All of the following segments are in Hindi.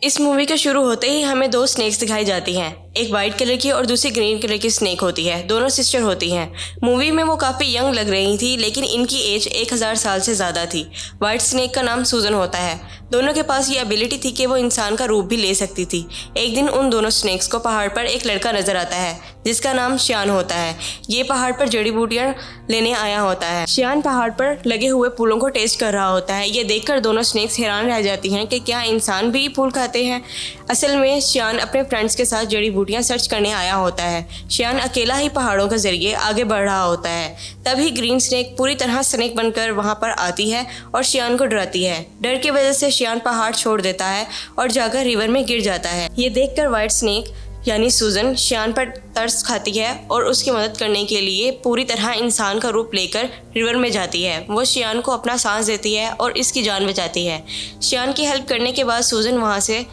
इस मूवी के शुरू होते ही हमें दो स्नेक्स दिखाई जाती हैं। एक वाइट कलर की और दूसरी ग्रीन कलर की स्नेक होती है। दोनों सिस्टर होती हैं। मूवी में वो काफ़ी यंग लग रही थी, लेकिन इनकी एज 1000 साल से ज़्यादा थी। वाइट स्नेक का नाम सूजन होता है। दोनों के पास ये एबिलिटी थी कि वो इंसान का रूप भी ले सकती थी। एक दिन उन दोनों स्नेक्स को पहाड़ पर एक लड़का नजर आता है जिसका नाम श्यान होता है। ये पहाड़ पर जड़ी बूटियाँ लेने आया होता है। श्यान पहाड़ पर लगे हुए फूलों को टेस्ट कर रहा होता है। ये देखकर दोनों स्नेक्स हैरान रह जाती हैं कि क्या इंसान भी फूल खाते हैं। असल में श्यान अपने फ्रेंड्स के साथ जड़ी बूटियाँ सर्च करने आया होता है। श्यान अकेला ही पहाड़ों के जरिए आगे बढ़ रहा होता है। तभी ग्रीन स्नेक पूरी तरह स्नेक बनकर वहाँ पर आती है और श्यान को डराती है। डर की वजह से श्यान पहाड़ छोड़ देता है और जाकर रिवर में गिर जाता है। ये देखकर वाइट स्नेक यानी सूजन श्यान पर तरस खाती है और उसकी मदद करने के लिए पूरी तरह इंसान का रूप लेकर रिवर में जाती है। वो श्यान को अपना सांस देती है और इसकी जान बचाती है। श्यान की हेल्प करने के बाद सूजन वहाँ से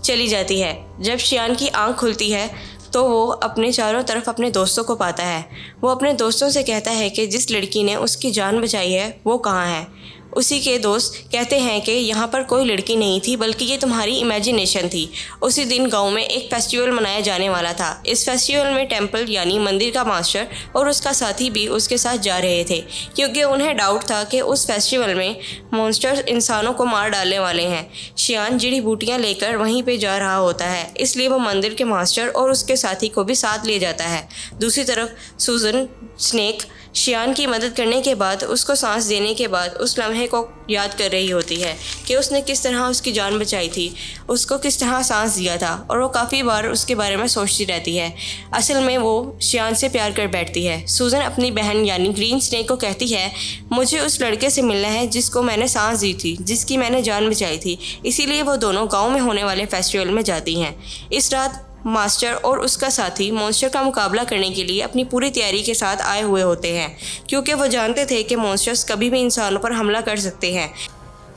चली जाती है। जब श्यान की आंख खुलती है तो वो अपने चारों तरफ अपने दोस्तों को पाता है। वो अपने दोस्तों से कहता है कि जिस लड़की ने उसकी जान बचाई है वो कहाँ है। उसी के दोस्त कहते हैं कि यहाँ पर कोई लड़की नहीं थी, बल्कि ये तुम्हारी इमेजिनेशन थी। उसी दिन गांव में एक फेस्टिवल मनाया जाने वाला था। इस फेस्टिवल में टेंपल यानी मंदिर का मास्टर और उसका साथी भी उसके साथ जा रहे थे, क्योंकि उन्हें डाउट था कि उस फेस्टिवल में मॉन्स्टर इंसानों को मार डालने वाले हैं। श्यान जड़ी बूटियाँ लेकर वहीं पर जा रहा होता है, इसलिए वो मंदिर के मास्टर और उसके साथी को भी साथ ले जाता है। दूसरी तरफ सूजन स्नेक श्यान की मदद करने के बाद, उसको सांस देने के बाद उस लम्हे को याद कर रही होती है कि उसने किस तरह उसकी जान बचाई थी, उसको किस तरह सांस दिया था, और वो काफ़ी बार उसके बारे में सोचती रहती है। असल में वो श्यान से प्यार कर बैठती है। सूजन अपनी बहन यानी ग्रीन स्नेक को कहती है, मुझे उस लड़के से मिलना है जिसको मैंने सांस दी थी, जिसकी मैंने जान बचाई थी। इसीलिए वो दोनों गाँव में होने वाले फेस्टिवल में जाती हैं। इस रात मास्टर और उसका साथी मॉन्स्टर का मुकाबला करने के लिए अपनी पूरी तैयारी के साथ आए हुए होते हैं, क्योंकि वो जानते थे कि मॉन्स्टर्स कभी भी इंसानों पर हमला कर सकते हैं।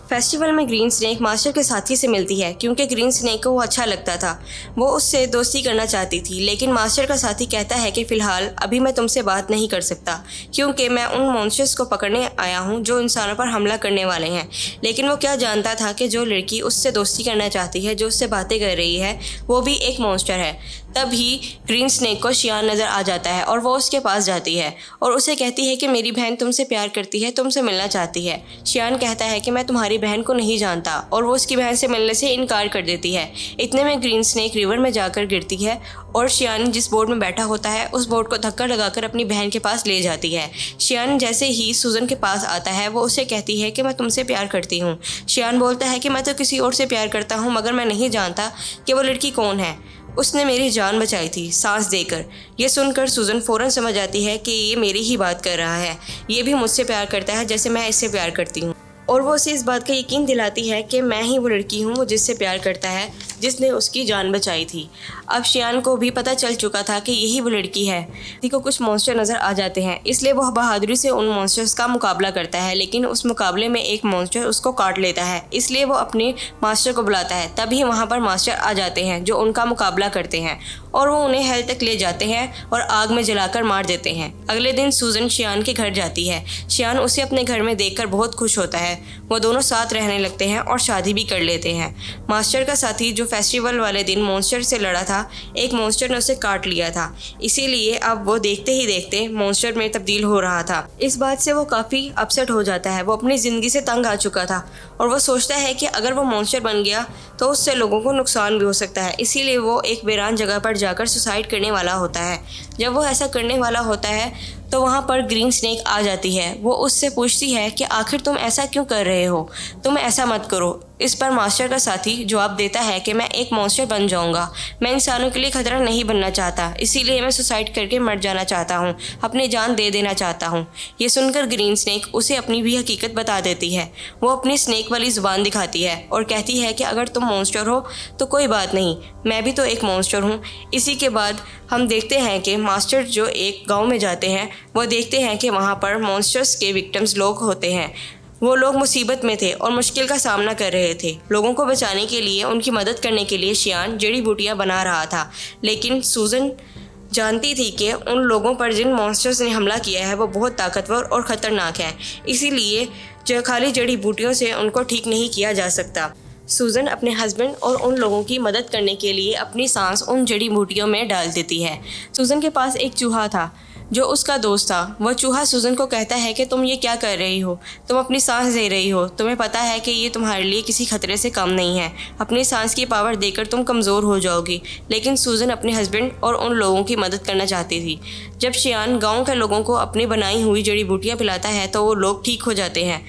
फेस्टिवल में ग्रीन स्नेक मास्टर के साथी से मिलती है, क्योंकि ग्रीन स्नेक को वो अच्छा लगता था। वो उससे दोस्ती करना चाहती थी, लेकिन मास्टर का साथी कहता है कि फ़िलहाल अभी मैं तुमसे बात नहीं कर सकता, क्योंकि मैं उन मॉन्स्टर्स को पकड़ने आया हूँ जो इंसानों पर हमला करने वाले हैं। लेकिन वो क्या जानता था कि जो लड़की उससे दोस्ती करना चाहती है, जो उससे बातें कर रही है, वो भी एक मॉन्स्टर है। तभी ग्रीन स्नेक को श्यान नज़र आ जाता है और वो उसके पास जाती है और उसे कहती है कि मेरी बहन तुमसे प्यार करती है, तुमसे मिलना चाहती है। श्यान कहता है कि मैं तुम्हारी बहन को नहीं जानता, और वो उसकी बहन से मिलने से इनकार कर देती है। इतने में ग्रीन स्नेक रिवर में जाकर गिरती है और श्यान जिस बोट में बैठा होता है उस बोट को धक्का लगाकर अपनी बहन के पास ले जाती है। श्यान जैसे ही सूजन के पास आता है वो उसे कहती है कि मैं तुमसे प्यार करती हूँ। श्यान बोलता है कि मैं तो किसी और से प्यार करता हूँ, मगर मैं नहीं जानता कि वो लड़की कौन है। उसने मेरी जान बचाई थी सांस देकर। ये सुनकर सूजन फ़ौरन समझ जाती है कि ये मेरी ही बात कर रहा है। ये भी मुझसे प्यार करता है जैसे मैं इससे प्यार करती हूँ, और वो उसे इस बात का यकीन दिलाती है कि मैं ही वो लड़की हूँ वो जिससे प्यार करता है, जिसने उसकी जान बचाई थी। अब श्यान को भी पता चल चुका था कि यही वो लड़की है। किसी को कुछ मॉन्स्टर नज़र आ जाते हैं, इसलिए वह बहादुरी से उन मॉन्स्टर्स का मुकाबला करता है, लेकिन उस मुकाबले में एक मॉन्स्टर उसको काट लेता है। इसलिए वो अपने मास्टर को बुलाता है। तभी वहाँ पर मास्टर आ जाते हैं जो उनका मुकाबला करते हैं, और वो उन्हें हेल तक ले जाते हैं और आग में जलाकर मार देते हैं। अगले दिन सूजन श्यान के घर जाती है। श्यान उसे अपने घर में देखकर बहुत खुश होता है। वो दोनों साथ रहने लगते हैं और शादी भी कर लेते हैं। मास्टर का साथी जो फेस्टिवल वाले दिन मॉन्स्टर से लड़ा था, एक मॉन्स्टर ने उसे काट लिया था, इसीलिए अब वो देखते ही देखते मॉन्स्टर में तब्दील हो रहा था। इस बात से वो काफ़ी अपसेट हो जाता है। वो अपनी ज़िंदगी से तंग आ चुका था और वो सोचता है कि अगर वो मॉन्स्टर बन गया तो उससे लोगों को नुकसान भी हो सकता है। इसीलिए वो एक वीरान जगह पर जाकर सुसाइड करने वाला होता है। जब वो ऐसा करने वाला होता है तो वहाँ पर ग्रीन स्नेक आ जाती है। वो उससे पूछती है कि आखिर तुम ऐसा क्यों कर रहे हो, तुम ऐसा मत करो। इस पर मास्टर का साथी जवाब देता है कि मैं एक मॉन्स्टर बन जाऊंगा, मैं इंसानों के लिए खतरा नहीं बनना चाहता, इसीलिए मैं सुसाइड करके मर जाना चाहता हूँ, अपनी जान दे देना चाहता हूँ। ये सुनकर ग्रीन स्नेक उसे अपनी भी हकीकत बता देती है। वो अपनी स्नेक वाली ज़ुबान दिखाती है और कहती है कि अगर तुम मॉन्स्टर हो तो कोई बात नहीं, मैं भी तो एक मॉन्स्टर हूँ। इसी के बाद हम देखते हैं कि मास्टर जो एक गाँव में जाते हैं, वो देखते हैं कि वहाँ पर मॉन्स्टर्स के विक्टिम्स लोग होते हैं। वो लोग मुसीबत में थे और मुश्किल का सामना कर रहे थे। लोगों को बचाने के लिए, उनकी मदद करने के लिए श्यान जड़ी बूटियाँ बना रहा था, लेकिन सूजन जानती थी कि उन लोगों पर जिन मॉन्स्टर्स ने हमला किया है वो बहुत ताकतवर और ख़तरनाक है, इसीलिए जो खाली जड़ी बूटियों से उनको ठीक नहीं किया जा सकता। सूजन अपने हस्बैंड और उन लोगों की मदद करने के लिए अपनी सांस उन जड़ी बूटियों में डाल देती है। सूजन के पास एक चूहा था जो उसका दोस्त था। वह चूहा सूजन को कहता है कि तुम ये क्या कर रही हो, तुम अपनी सांस दे रही हो, तुम्हें पता है कि ये तुम्हारे लिए किसी खतरे से कम नहीं है, अपनी सांस की पावर देकर तुम कमज़ोर हो जाओगी। लेकिन सूजन अपने हस्बैंड और उन लोगों की मदद करना चाहती थी। जब शियान गाँव के लोगों को अपनी बनाई हुई जड़ी बूटियाँ पिलाता है तो वो लोग ठीक हो जाते हैं,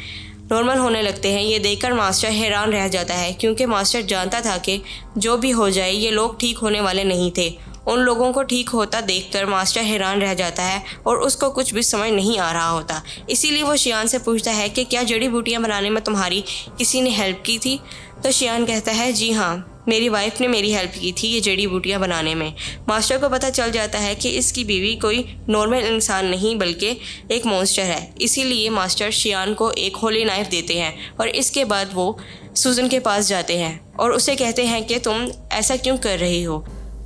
नॉर्मल होने लगते हैं। ये देखकर मास्टर हैरान रह जाता है, क्योंकि मास्टर जानता था कि जो भी हो जाए ये लोग ठीक होने वाले नहीं थे। उन लोगों को ठीक होता देखकर मास्टर हैरान रह जाता है और उसको कुछ भी समझ नहीं आ रहा होता। इसीलिए वो शियान से पूछता है कि क्या जड़ी बूटियाँ बनाने में तुम्हारी किसी ने हेल्प की थी? तो शियान कहता है, जी हाँ, मेरी वाइफ ने मेरी हेल्प की थी ये जड़ी बूटियाँ बनाने में। मास्टर को पता चल जाता है कि इसकी बीवी कोई नॉर्मल इंसान नहीं बल्कि एक मॉन्स्टर है। इसीलिए मास्टर शियान को एक होली नाइफ देते हैं और इसके बाद वो सूजन के पास जाते हैं और उसे कहते हैं कि तुम ऐसा क्यों कर रही हो,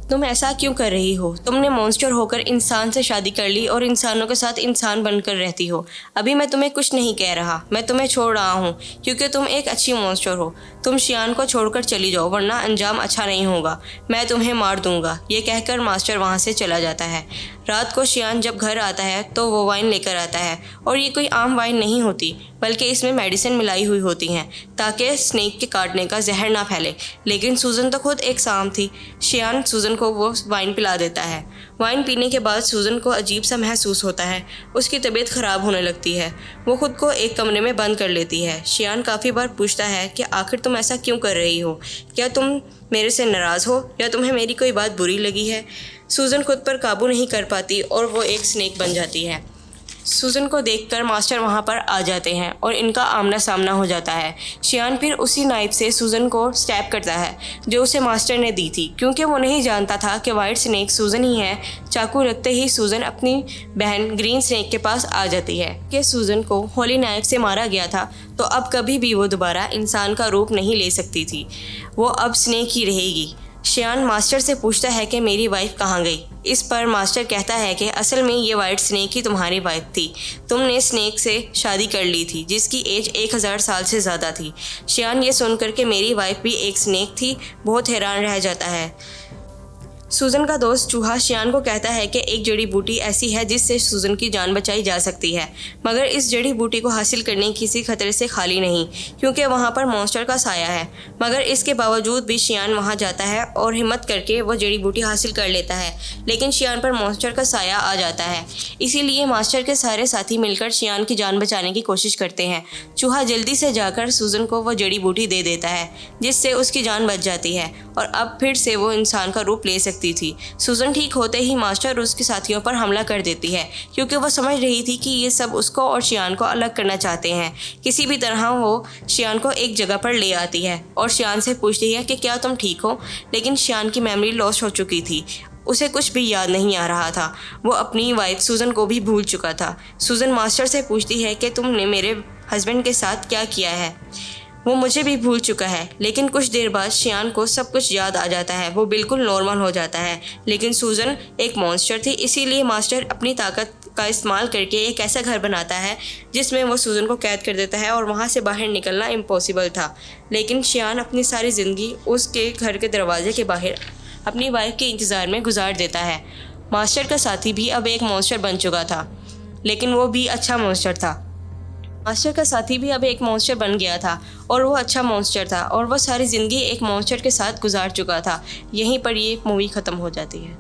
तुम ऐसा क्यों कर रही हो? तुमने मॉन्स्टर होकर इंसान से शादी कर ली और इंसानों के साथ इंसान बनकर रहती हो। अभी मैं तुम्हें कुछ नहीं कह रहा, मैं तुम्हें छोड़ रहा हूँ क्योंकि तुम एक अच्छी मॉन्स्टर हो। तुम शियान को छोड़कर चली जाओ वरना अंजाम अच्छा नहीं होगा, मैं तुम्हें मार दूंगा। ये कहकर मास्टर वहाँ से चला जाता है। रात को शियान जब घर आता है तो वो वाइन लेकर आता है और ये कोई आम वाइन नहीं होती बल्कि इसमें मेडिसिन मिलाई हुई होती हैं ताकि स्नेक के काटने का जहर ना फैले। लेकिन सूजन तो खुद एक सांप थी। शियान सूजन को वो वाइन पिला देता है। वाइन पीने के बाद सूजन को अजीब सा महसूस होता है, उसकी तबीयत ख़राब होने लगती है। वो खुद को एक कमरे में बंद कर लेती है। शियान काफ़ी बार पूछता है कि आखिर तुम ऐसा क्यों कर रही हो, क्या तुम मेरे से नाराज़ हो या तुम्हें मेरी कोई बात बुरी लगी है? सूजन खुद पर काबू नहीं कर पाती और वो एक स्नेक बन जाती है। सूजन को देखकर मास्टर वहाँ पर आ जाते हैं और इनका आमना सामना हो जाता है। शियान फिर उसी नाइफ से सूजन को स्टैब करता है जो उसे मास्टर ने दी थी, क्योंकि वो नहीं जानता था कि वाइट स्नेक सूजन ही है। चाकू रखते ही सूजन अपनी बहन ग्रीन स्नेक के पास आ जाती है कि सूजन को होली नाइफ से मारा गया था तो अब कभी भी वो दोबारा इंसान का रूप नहीं ले सकती थी, वो अब स्नेक ही रहेगी। शियान मास्टर से पूछता है कि मेरी वाइफ कहाँ गई। इस पर मास्टर कहता है कि असल में ये वाइट स्नेक ही तुम्हारी वाइफ थी, तुमने स्नेक से शादी कर ली थी जिसकी एज 1000 साल से ज़्यादा थी। शियान ये सुनकर के मेरी वाइफ भी एक स्नेक थी बहुत हैरान रह जाता है। सूजन का दोस्त चूहा शियान को कहता है कि एक जड़ी बूटी ऐसी है जिससे सूजन की जान बचाई जा सकती है, मगर इस जड़ी बूटी को हासिल करने किसी खतरे से खाली नहीं, क्योंकि वहाँ पर मॉन्स्टर का साया है। मगर इसके बावजूद भी शियान वहाँ जाता है और हिम्मत करके वह जड़ी बूटी हासिल कर लेता है, लेकिन शियान पर मॉन्स्टर का साया आ जाता है। इसीलिए मास्टर के सारे साथी मिलकर शियान की जान बचाने की कोशिश करते हैं। चूहा जल्दी से जाकर सूजन को वह जड़ी बूटी दे देता है जिससे उसकी जान बच जाती है और अब फिर से वो इंसान का रूप ले सकती थी। सूजन ठीक होते ही मास्टर उसके साथियों पर हमला कर देती है, क्योंकि वो समझ रही थी कि ये सब उसको और शियान को अलग करना चाहते हैं। किसी भी तरह वो शियान को एक जगह पर ले आती है और शियान से पूछती है कि क्या तुम ठीक हो, लेकिन शियान की मेमोरी लॉस हो चुकी थी, उसे कुछ भी याद नहीं आ रहा था। वो अपनी वाइफ सूजन को भी भूल चुका था। सूजन मास्टर से पूछती है कि तुमने मेरे हस्बैंड के साथ क्या किया है, वो मुझे भी भूल चुका है। लेकिन कुछ देर बाद शियान को सब कुछ याद आ जाता है, वो बिल्कुल नॉर्मल हो जाता है। लेकिन सूजन एक मॉन्स्टर थी, इसीलिए मास्टर अपनी ताकत का इस्तेमाल करके एक ऐसा घर बनाता है जिसमें वो सूजन को कैद कर देता है और वहाँ से बाहर निकलना इम्पॉसिबल था। लेकिन शियान अपनी सारी ज़िंदगी उसके घर के दरवाजे के बाहर अपनी वाइफ के इंतज़ार में गुजार देता है। मास्टर का साथी भी अब एक मॉन्स्टर बन चुका था, लेकिन वो भी अच्छा मॉन्स्टर था। मास्टर का साथी भी अब एक मॉन्स्टर बन गया था और वो अच्छा मॉन्स्टर था और वह सारी ज़िंदगी एक मॉन्स्टर के साथ गुजार चुका था। यहीं पर ये मूवी ख़त्म हो जाती है।